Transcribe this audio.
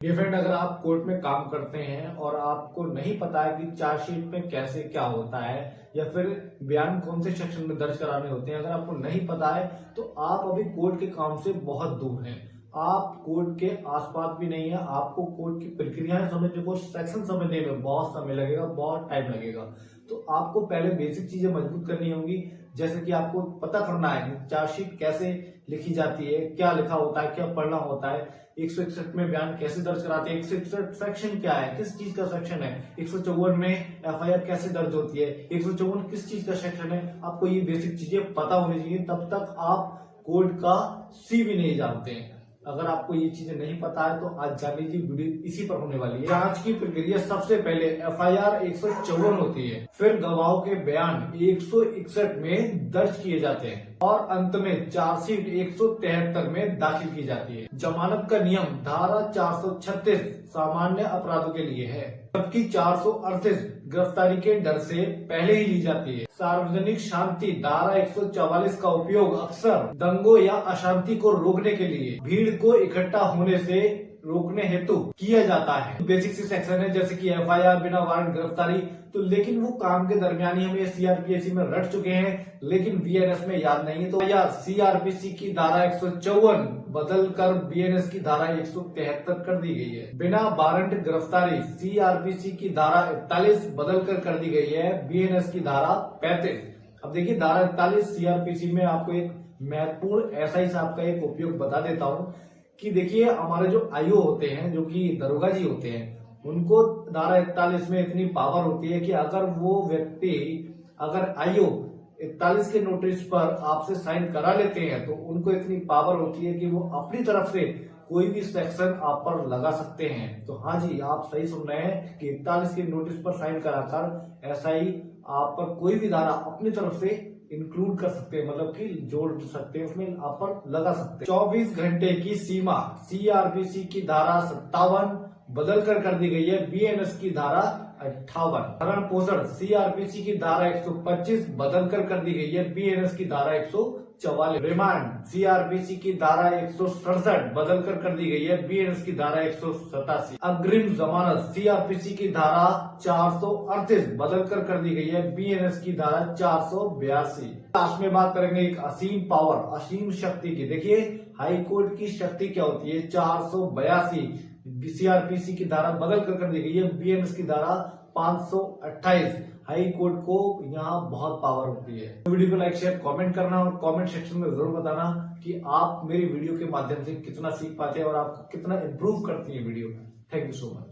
ये फ्रेंड, अगर आप कोर्ट में काम करते हैं और आपको नहीं पता है कि चार्जशीट में कैसे क्या होता है या फिर बयान कौन से सेक्शन में दर्ज कराने होते हैं, अगर आपको नहीं पता है तो आप अभी कोर्ट के काम से बहुत दूर हैं। आप कोर्ट के आसपास भी नहीं है। आपको कोर्ट की प्रक्रियाएं समझने को, सेक्शन समझने में बहुत समय लगेगा, बहुत टाइम लगेगा। तो आपको पहले बेसिक चीजें मजबूत करनी होंगी, जैसे कि आपको पता करना है कि चार्जशीट कैसे लिखी जाती है, क्या लिखा होता है, क्या पढ़ना होता है, 161 में बयान कैसे दर्ज कराते हैं, 161 सेक्शन क्या है, किस चीज का सेक्शन है, 154 में एफआईआर कैसे दर्ज होती है, 154 किस चीज का सेक्शन है। आपको ये बेसिक चीजें पता होनी चाहिए, तब तक आप कोड का सी भी नहीं जानते हैं। अगर आपको ये चीजें नहीं पता है तो आज जान लीजिए, वीडियो इसी पर होने वाली है। जांच की प्रक्रिया सबसे पहले एफआईआर 154 होती है, फिर गवाहों के बयान 161 में दर्ज किए जाते हैं और अंत में चार्जशीट 173 में दाखिल की जाती है। जमानत का नियम धारा 436 सामान्य अपराधों के लिए है, जबकि 438 गिरफ्तारी के डर से पहले ही ली जाती है। सार्वजनिक शांति धारा 144 का उपयोग अक्सर दंगों या अशांति को रोकने के लिए भीड़ को इकट्ठा होने से रोकने हेतु किया जाता है। बेसिक सी सेक्शन है, जैसे कि एफआईआर, बिना वारंट गिरफ्तारी, तो लेकिन वो काम के दरमियान ही हम ये सीआरपीसी में रट चुके हैं, लेकिन बीएनएस में याद नहीं है। तो या सीआरपीसी की धारा 154 बदलकर बीएनएस की धारा 173 कर दी गई है। बिना वारंट गिरफ्तारी सीआरपीसी की धारा 41 बदलकर कर दी गई है, बीएनएस की धारा 35। अब देखिए, धारा 41 सीआरपीसी में आपको एक महत्वपूर्ण एसआई साहब का एक उपयोग बता देता हूँ कि देखिए, हमारे जो आईओ होते हैं, जो कि दरोगा जी होते हैं, उनको धारा 41 में इतनी पावर होती है कि अगर वो व्यक्ति, अगर आईओ 41 के नोटिस पर आपसे साइन करा लेते हैं तो उनको इतनी पावर होती है कि वो अपनी तरफ से कोई भी सेक्शन आप पर लगा सकते हैं। तो हाँ जी, आप सही सुन रहे हैं कि 41 के नोटिस पर साइन कराकर एसआई आप पर कोई भी धारा अपनी तरफ से इंक्लूड कर सकते हैं, मतलब कि जोड़ सकते हैं, उसमें आप पर लगा सकते हैं। 24 घंटे की सीमा सीआरपीसी की धारा 57 बदलकर कर दी गई है, बीएनएस की धारा 58। भरण पोषण सीआरपीसी की धारा 125 बदलकर कर दी गई है, बीएनएस की धारा 144। रिमांड सीआरपीसी की धारा 167 बदलकर कर दी गई है, बीएनएस की धारा 187। अग्रिम जमानत सीआरपीसी की धारा 438 बदलकर कर दी गई है, बीएनएस की धारा 482। लास्ट में बात करेंगे एक असीम पावर, असीम शक्ति की। देखिए, हाई कोर्ट की शक्ति क्या होती है, 482 सीआरपीसी की धारा बदल कर दी गई है, बीएनएस की धारा 528। हाई कोर्ट को यहाँ बहुत पावर होती है। वीडियो को लाइक, शेयर, कमेंट करना और कमेंट सेक्शन में जरूर बताना कि आप मेरी वीडियो के माध्यम से कितना सीख पाते हैं और आपको कितना इम्प्रूव करती है video. Thank you so much.